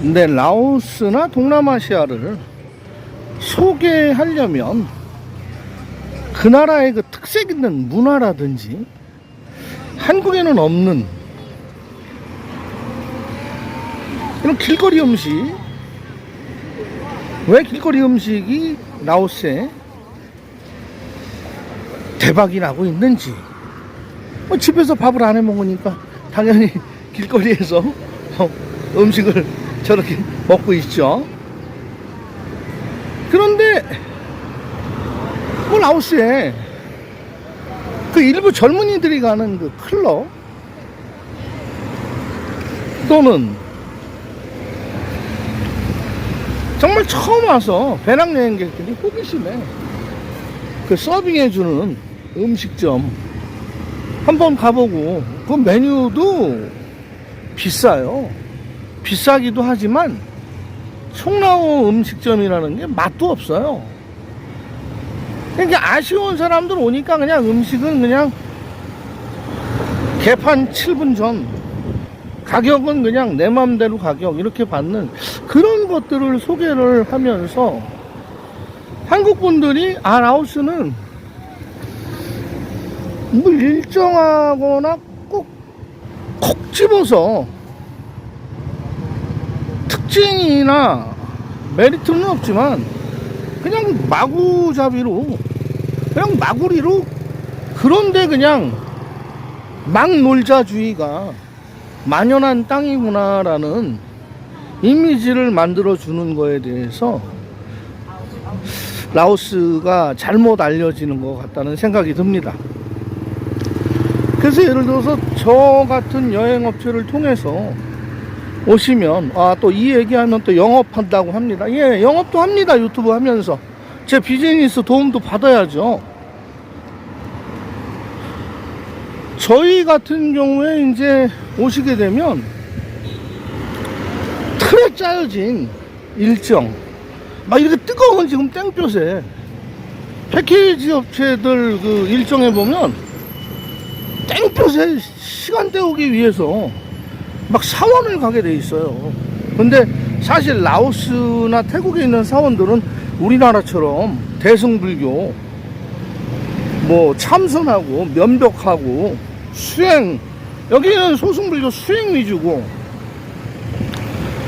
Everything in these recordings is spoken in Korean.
근데 라오스나 동남아시아를 소개하려면 그 나라의 그 특색 있는 문화라든지 한국에는 없는 이런 길거리 음식, 왜 길거리 음식이 라오스에 대박이 나고 있는지, 뭐 집에서 밥을 안 해 먹으니까 당연히 길거리에서 음식을 저렇게 먹고 있죠. 그런데 뭐 라오스에 그 일부 젊은이들이 가는 그 클럽 또는 정말 처음 와서 배낭여행객들이 호기심에 그 서빙해주는 음식점 한번 가보고, 그 메뉴도 비싸요. 비싸기도 하지만 송라오 음식점이라는 게 맛도 없어요. 그러니까 아쉬운 사람들 오니까 그냥 음식은 그냥 개판 7분 전, 가격은 그냥 내 맘대로 가격 이렇게 받는 그런 것들을 소개를 하면서 한국 분들이 라오스는 뭐 일정하거나 꼭 집어서 특징이나 메리트는 없지만 그냥 마구잡이로, 그냥 마구리로, 그런데 그냥 막 놀자주의가 만연한 땅이구나라는 이미지를 만들어주는 거에 대해서 라오스가 잘못 알려지는 것 같다는 생각이 듭니다. 그래서 예를 들어서 저 같은 여행업체를 통해서 오시면, 또 이 얘기하면 또 영업한다고 합니다. 예, 영업도 합니다. 유튜브 하면서 제 비즈니스 도움도 받아야죠. 저희 같은 경우에 이제 오시게 되면 틀에 짜여진 일정, 막 이렇게 뜨거운 지금 땡볕에 패키지 업체들 그 일정에 보면 땡볕에 시간 때우기 위해서 막 사원을 가게 돼 있어요. 근데 사실 라오스나 태국에 있는 사원들은 우리나라처럼 대승불교 뭐 참선하고 면벽하고 수행, 여기는 소승불교 수행 위주고,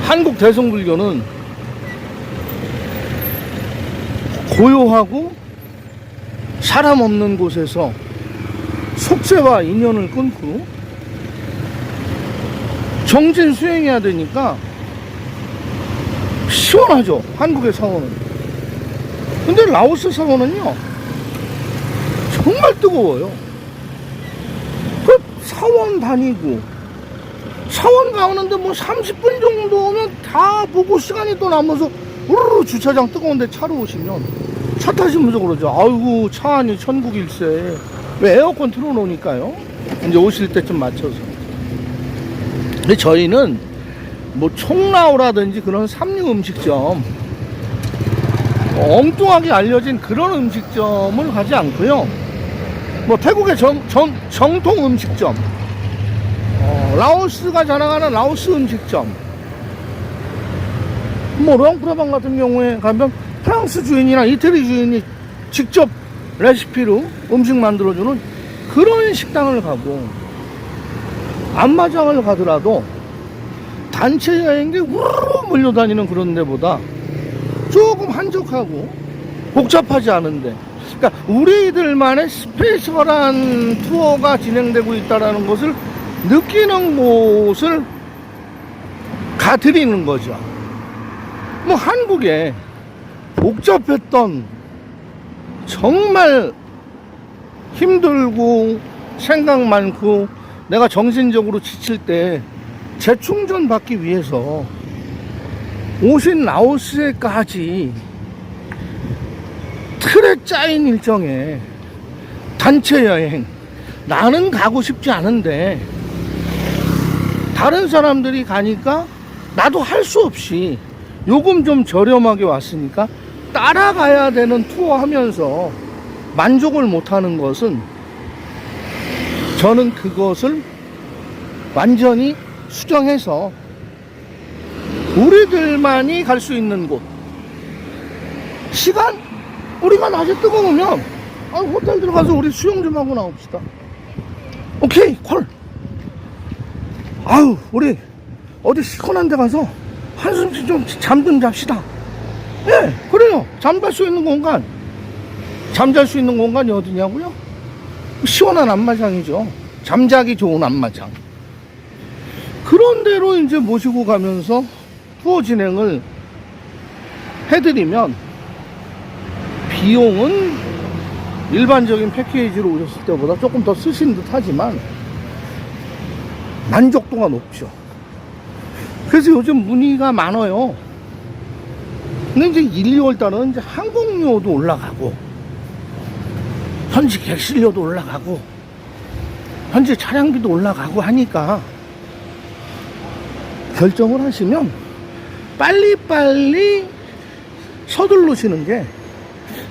한국 대승불교는 고요하고 사람 없는 곳에서 속세와 인연을 끊고 정진 수행해야 되니까 시원하죠, 한국의 사원은. 근데 라오스 사원은요 정말 뜨거워요. 그 사원 다니고 사원 가는데 뭐 30분 정도면 다 보고 시간이 또 남아서 우르르 주차장 뜨거운데 차로 오시면 차 타시면서 그러죠. 아이고 차 안이 천국일세. 왜? 에어컨 틀어놓으니까요. 이제 오실 때쯤 맞춰서. 근데 저희는 뭐 총라오라든지 그런 삼류 음식점, 엉뚱하게 알려진 그런 음식점을 가지 않고요. 뭐 태국의 정통 음식점, 라오스가 자랑하는 라오스 음식점, 뭐 롱프라방 같은 경우에 가면 프랑스 주인이나 이태리 주인이 직접 레시피로 음식 만들어주는 그런 식당을 가고, 안마장을 가더라도 단체 여행객 우르르 몰려다니는 그런 데보다 조금 한적하고 복잡하지 않은데, 그러니까 우리들만의 스페셜한 투어가 진행되고 있다는 것을 느끼는 곳을 가드리는 거죠. 뭐 한국에 복잡했던, 정말 힘들고 생각 많고 내가 정신적으로 지칠 때 재충전 받기 위해서 오신 라오스에까지 틀에 짜인 일정에 단체 여행, 나는 가고 싶지 않은데 다른 사람들이 가니까 나도 할 수 없이 요금 좀 저렴하게 왔으니까 따라가야 되는 투어 하면서 만족을 못하는 것은, 저는 그것을 완전히 수정해서 우리들만이 갈 수 있는 곳. 시간? 우리가 낮에 뜨거우면 호텔 들어가서 우리 수영 좀 하고 나옵시다. 오케이, 콜. 아유, 우리 어디 시원한 데 가서 한숨 좀 잠 좀 잡시다. 예, 그래요. 잠잘 수 있는 공간. 잠잘 수 있는 공간이 어디냐고요? 시원한 안마장이죠. 잠자기 좋은 안마장. 그런 데로 이제 모시고 가면서 투어 진행을 해드리면 비용은 일반적인 패키지로 오셨을 때보다 조금 더 쓰신 듯 하지만 만족도가 높죠. 그래서 요즘 문의가 많아요. 근데 이제 1, 2월 달은 이제 항공료도 올라가고 현지 객실료도 올라가고 현지 차량비도 올라가고 하니까 결정을 하시면 빨리빨리 서둘러시는 게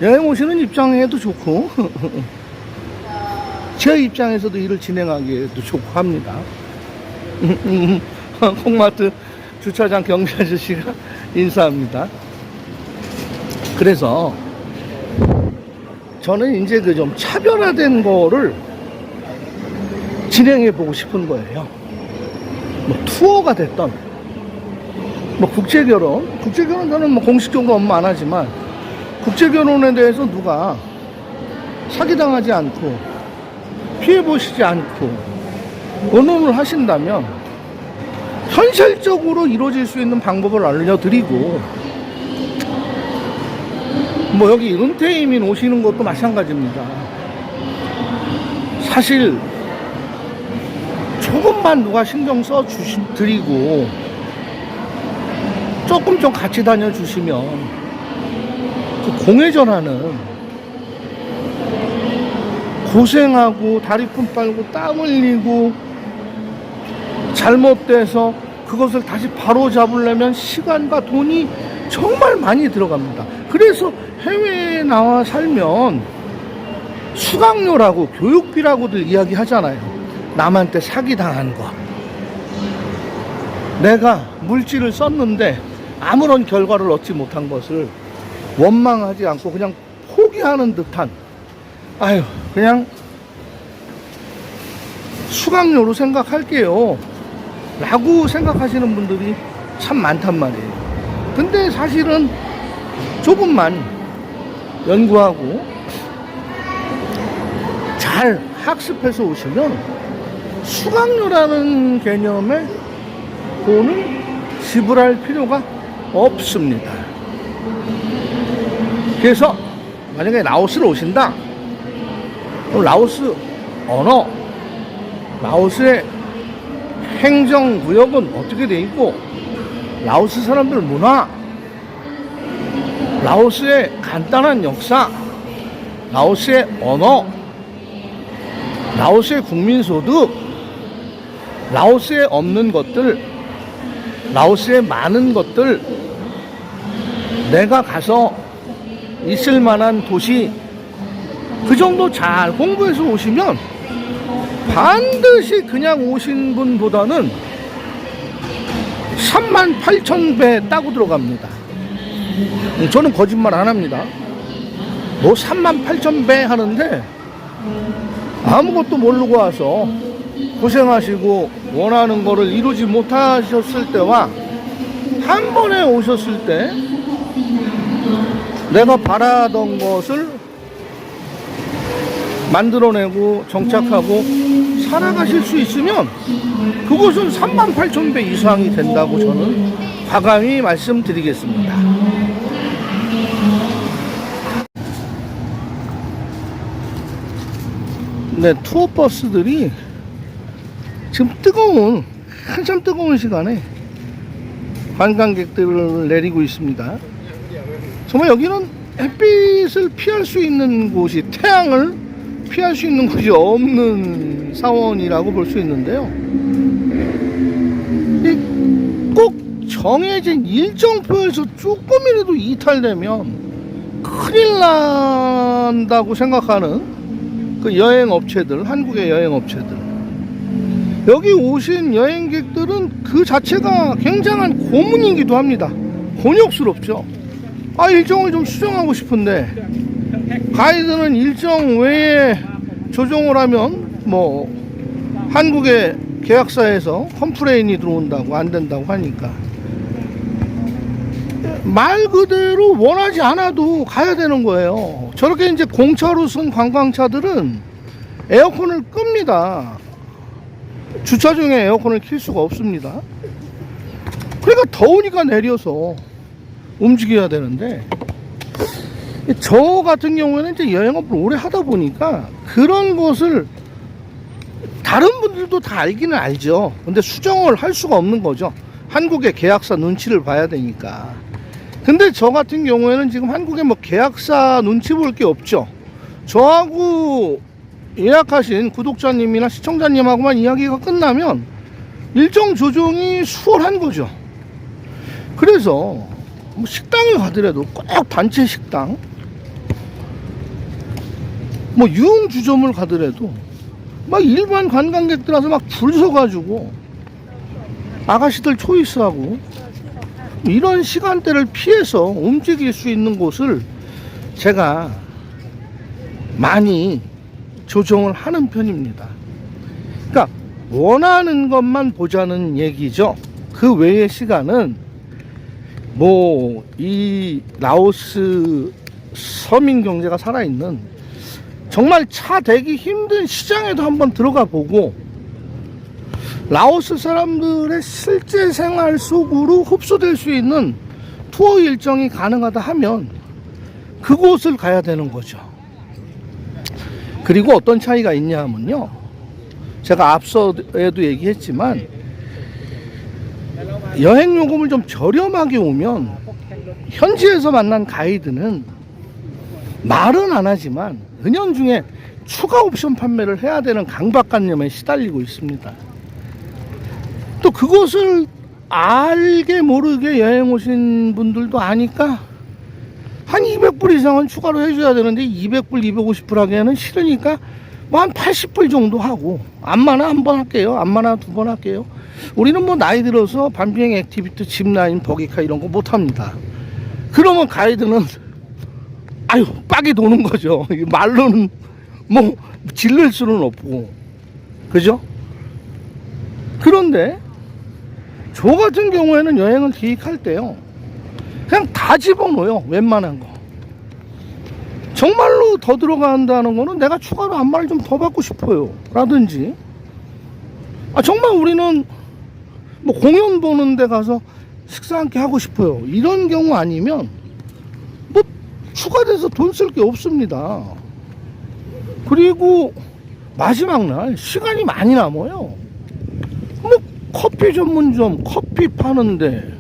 여행 오시는 입장에도 좋고 제 입장에서도 일을 진행하기에도 좋고 합니다. 콩마트 주차장 경비 아저씨가 인사합니다. 그래서 저는 이제 그 좀 차별화된 거를 진행해 보고 싶은 거예요. 뭐 투어가 됐던 뭐 국제결혼 저는 뭐 공식적으로 업무 안 하지만 국제결혼에 대해서 누가 사기당하지 않고 피해보시지 않고 의논을 하신다면 현실적으로 이루어질 수 있는 방법을 알려드리고, 뭐 여기 은퇴이민 오시는 것도 마찬가지입니다. 사실 조금만 누가 신경 써 드리고 조금 좀 같이 다녀주시면 그 공회전하는 고생하고 다리품 빨고 땀 흘리고 잘못돼서 그것을 다시 바로 잡으려면 시간과 돈이 정말 많이 들어갑니다. 그래서 해외에 나와 살면 수강료라고 교육비라고들 이야기 하잖아요. 남한테 사기당한 거. 내가 물질을 썼는데 아무런 결과를 얻지 못한 것을 원망하지 않고 그냥 포기하는 듯한, 아유, 그냥 수강료로 생각할게요 라고 생각하시는 분들이 참 많단 말이에요. 근데 사실은 조금만 연구하고 잘 학습해서 오시면 수강료라는 개념의 돈을 지불할 필요가 없습니다. 그래서 만약에 라오스를 오신다, 그럼 라오스 언어, 라오스의 행정구역은 어떻게 돼 있고, 라오스 사람들 문화, 라오스의 간단한 역사, 라오스의 언어, 라오스의 국민소득, 라오스에 없는 것들, 라오스에 많은 것들, 내가 가서 있을 만한 도시, 그 정도 잘 공부해서 오시면 반드시 그냥 오신 분보다는 38,000배 따고 들어갑니다. 저는 거짓말 안 합니다. 뭐 38,000배 하는데 아무것도 모르고 와서 고생하시고 원하는 거를 이루지 못하셨을 때와 한 번에 오셨을 때 내가 바라던 것을 만들어내고 정착하고 살아가실 수 있으면 그것은 38,000배 이상이 된다고 저는 과감히 말씀드리겠습니다. 네, 투어버스들이 지금 한참 뜨거운 시간에 관광객들을 내리고 있습니다. 정말 여기는 햇빛을 피할 수 있는 곳이, 태양을 피할 수 있는 곳이 없는 사원이라고 볼 수 있는데요. 꼭 정해진 일정표에서 조금이라도 이탈되면 큰일 난다고 생각하는 그 여행업체들, 한국의 여행업체들, 여기 오신 여행객들은 그 자체가 굉장한 고문이기도 합니다. 곤욕스럽죠. 일정을 좀 수정하고 싶은데 가이드는 일정 외에 조정을 하면 뭐 한국의 계약사에서 컴플레인이 들어온다고, 안 된다고 하니까 말 그대로 원하지 않아도 가야 되는 거예요. 저렇게 이제 공차로 쓴 관광차들은 에어컨을 끕니다. 주차 중에 에어컨을 킬 수가 없습니다. 그러니까 더우니까 내려서 움직여야 되는데, 저 같은 경우에는 이제 여행업을 오래 하다 보니까 그런 것을 다른 분들도 다 알기는 알죠. 근데 수정을 할 수가 없는 거죠. 한국의 계약사 눈치를 봐야 되니까. 근데 저 같은 경우에는 지금 한국에 뭐 계약사 눈치 볼 게 없죠. 저하고 예약하신 구독자님이나 시청자님하고만 이야기가 끝나면 일정 조정이 수월한 거죠. 그래서 뭐 식당을 가더라도 꼭 단체 식당, 뭐 유흥주점을 가더라도 막 일반 관광객들 와서 막 줄 서가지고 아가씨들 초이스하고 이런 시간대를 피해서 움직일 수 있는 곳을 제가 많이 조정을 하는 편입니다. 그러니까 원하는 것만 보자는 얘기죠. 그 외의 시간은 뭐 이 라오스 서민 경제가 살아있는 정말 차 대기 힘든 시장에도 한번 들어가 보고 라오스 사람들의 실제 생활 속으로 흡수될 수 있는 투어 일정이 가능하다 하면 그곳을 가야 되는 거죠. 그리고 어떤 차이가 있냐 하면요, 제가 앞서에도 얘기했지만 여행 요금을 좀 저렴하게 오면 현지에서 만난 가이드는 말은 안 하지만 은연중에 추가 옵션 판매를 해야 되는 강박관념에 시달리고 있습니다. 또 그것을 알게 모르게 여행 오신 분들도 아니까 한 200불 이상은 추가로 해줘야 되는데 200불, 250불 하기에는 싫으니까 뭐 한 80불 정도 하고, 안마나 한 번 할게요, 안마나 두 번 할게요. 우리는 뭐 나이 들어서 반비행 액티비티, 짚라인, 버기카 이런 거 못합니다. 그러면 가이드는 아유 빡이 도는 거죠. 말로는 뭐 질릴 수는 없고, 그죠? 그런데 저 같은 경우에는 여행을 계획할 때요, 그냥 다 집어넣어요. 웬만한 거. 정말로 더 들어간다는 거는 내가 추가로 안마를 좀 더 받고 싶어요 라든지, 정말 우리는 뭐 공연 보는 데 가서 식사 함께 하고 싶어요, 이런 경우 아니면 뭐 추가돼서 돈 쓸 게 없습니다. 그리고 마지막 날 시간이 많이 남아요. 뭐 커피 전문점 커피 파는데,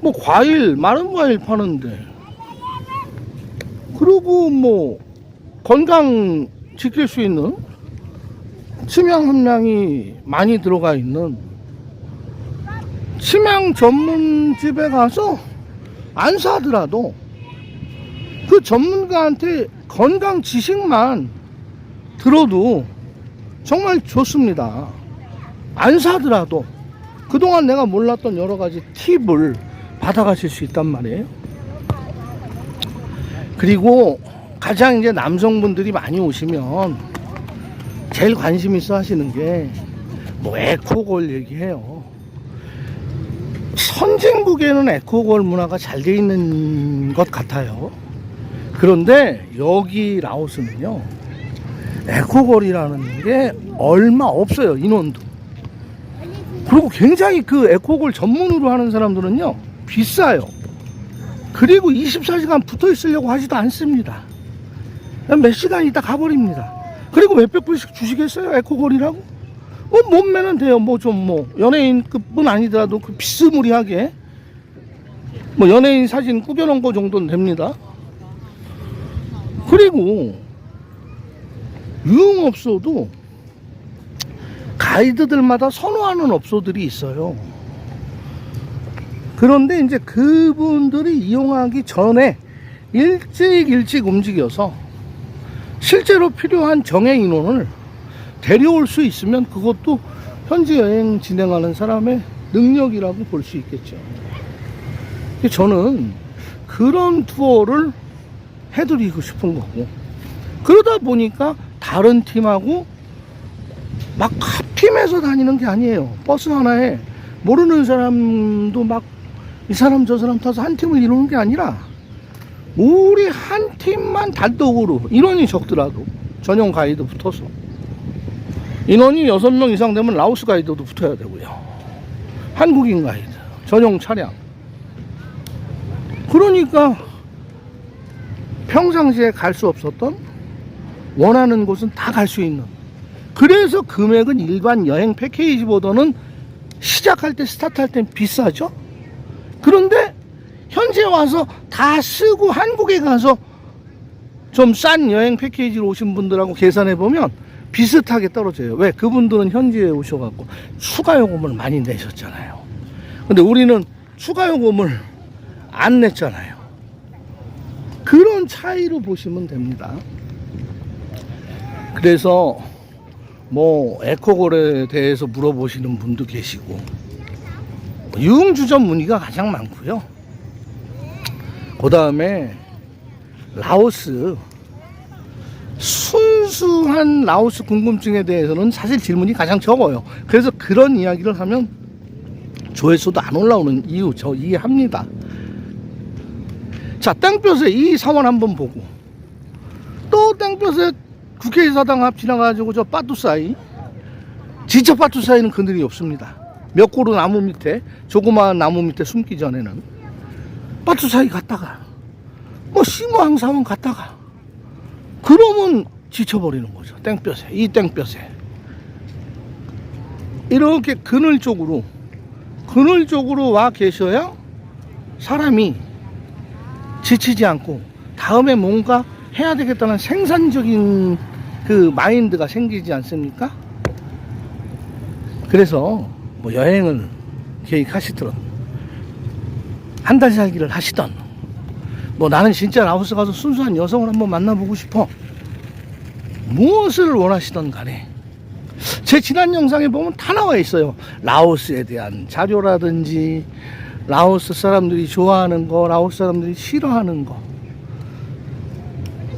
뭐 과일, 마른 과일 파는데, 그리고 뭐 건강 지킬 수 있는 침향 함량이 많이 들어가 있는 침향 전문집에 가서 안 사더라도 그 전문가한테 건강 지식만 들어도 정말 좋습니다. 안 사더라도 그동안 내가 몰랐던 여러 가지 팁을 받아가실 수 있단 말이에요. 그리고 가장 이제 남성분들이 많이 오시면 제일 관심 있어 하시는 게 뭐 에코골 얘기해요. 선진국에는 에코골 문화가 잘 돼 있는 것 같아요. 그런데 여기 라오스는요, 에코골이라는 게 얼마 없어요, 인원도. 그리고 굉장히 그 에코골 전문으로 하는 사람들은요 비싸요. 그리고 24시간 붙어 있으려고 하지도 않습니다. 몇 시간 있다 가버립니다. 그리고 몇백 불씩 주시겠어요, 에코골이라고? 몸매는 돼요. 뭐 좀 뭐 연예인급은 아니더라도 그 비스무리하게 뭐 연예인 사진 꾸겨놓은 거 정도는 됩니다. 그리고 유흥업소도 가이드들마다 선호하는 업소들이 있어요. 그런데 이제 그분들이 이용하기 전에 일찍 움직여서 실제로 필요한 정예 인원을 데려올 수 있으면 그것도 현지 여행 진행하는 사람의 능력이라고 볼 수 있겠죠. 저는 그런 투어를 해드리고 싶은 거고, 그러다 보니까 다른 팀하고 막 합팀해서 다니는 게 아니에요. 버스 하나에 모르는 사람도 막 이 사람 저 사람 타서 한 팀을 이루는 게 아니라, 우리 한 팀만 단독으로 인원이 적더라도 전용 가이드 붙어서, 인원이 6명 이상 되면 라오스 가이드도 붙어야 되고요, 한국인 가이드 전용 차량. 그러니까 평상시에 갈 수 없었던, 원하는 곳은 다 갈 수 있는, 그래서 금액은 일반 여행 패키지보다는 시작할 때, 스타트할 땐 비싸죠. 그런데 현재 와서 다 쓰고 한국에 가서 좀 싼 여행 패키지로 오신 분들하고 계산해 보면 비슷하게 떨어져요. 왜? 그분들은 현지에 오셔갖고 추가 요금을 많이 내셨잖아요. 근데 우리는 추가 요금을 안 냈잖아요. 그런 차이로 보시면 됩니다. 그래서 뭐 에코골에 대해서 물어보시는 분도 계시고, 유흥주점 문의가 가장 많고요. 그 다음에 라오스, 순수한 라오스 궁금증에 대해서는 사실 질문이 가장 적어요. 그래서 그런 이야기를 하면 조회수도 안 올라오는 이유 저 이해합니다. 자, 땡볕에 이 사원 한번 보고, 또 땡볕에 국회의사당 앞 지나가지고 저 빠뚜사이, 진짜 빠뚜사이는 그늘이 없습니다. 몇 그루 나무 밑에, 조그마한 나무 밑에 숨기 전에는 빠뚜사이 갔다가 뭐 심오항 사원 갔다가, 그러면 지쳐버리는 거죠. 땡볕에, 이 땡볕에 이렇게 그늘 쪽으로 와 계셔야 사람이 지치지 않고 다음에 뭔가 해야 되겠다는 생산적인 그 마인드가 생기지 않습니까? 그래서 뭐 여행을 계획하시든, 한 달 살기를 하시던, 뭐 나는 진짜 라오스 가서 순수한 여성을 한번 만나보고 싶어, 무엇을 원하시던 간에 제 지난 영상에 보면 다 나와 있어요. 라오스에 대한 자료라든지, 라오스 사람들이 좋아하는 거, 라오스 사람들이 싫어하는 거.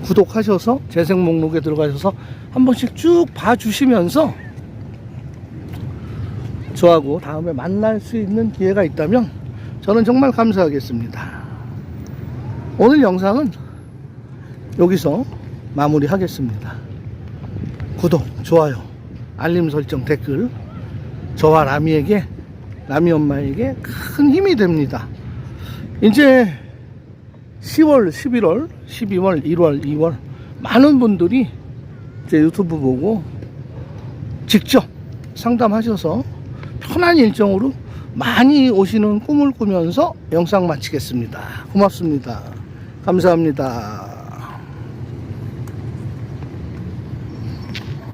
구독하셔서 재생 목록에 들어가셔서 한 번씩 쭉 봐주시면서 저하고 다음에 만날 수 있는 기회가 있다면 저는 정말 감사하겠습니다. 오늘 영상은 여기서 마무리하겠습니다. 구독, 좋아요, 알림 설정, 댓글, 저와 라미에게, 라미 엄마에게 큰 힘이 됩니다. 이제 10월, 11월, 12월, 1월, 2월 많은 분들이 제 유튜브 보고 직접 상담하셔서 편한 일정으로 많이 오시는 꿈을 꾸면서 영상 마치겠습니다. 고맙습니다. 감사합니다.